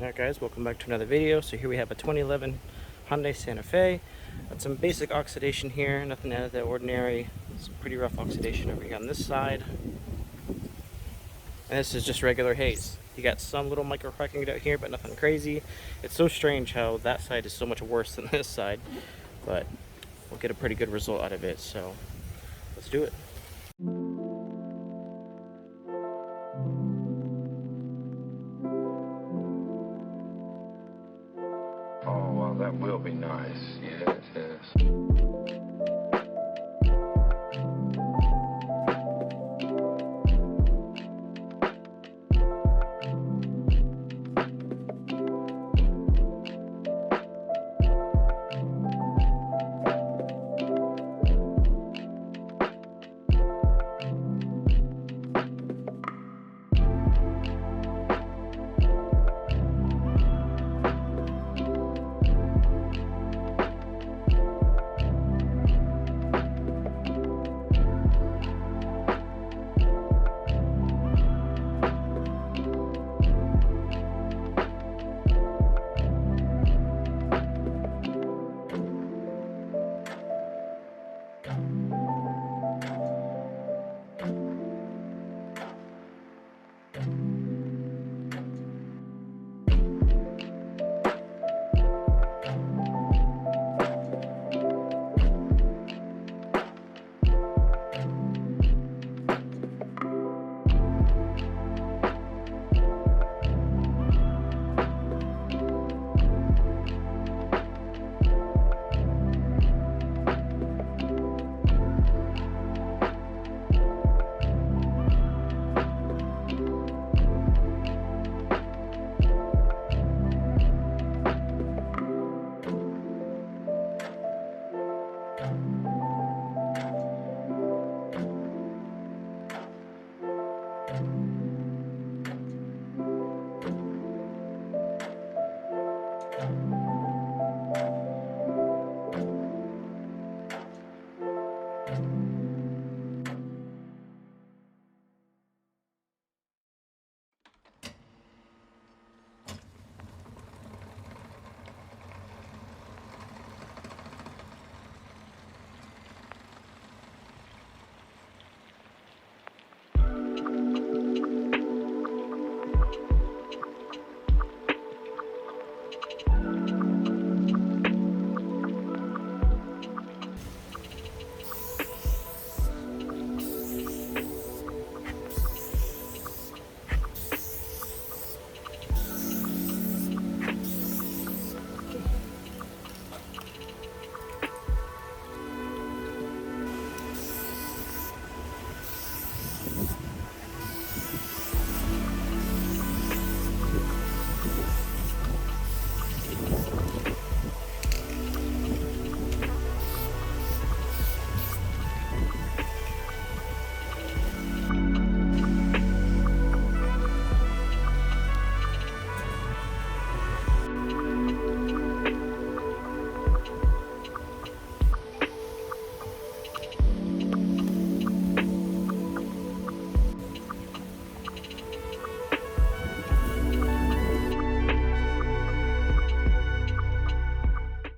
Alright guys, welcome back to another video. So here we have a 2011 Hyundai Santa Fe. Got some basic oxidation here, nothing out of the ordinary. Some pretty rough oxidation over here on this side. And this is just regular haze. You got some little micro cracking out here, but nothing crazy. It's so strange how that side is so much worse than this side, but we'll get a pretty good result out of it, so let's do it. Oh, well, that will be nice. Yes, yes.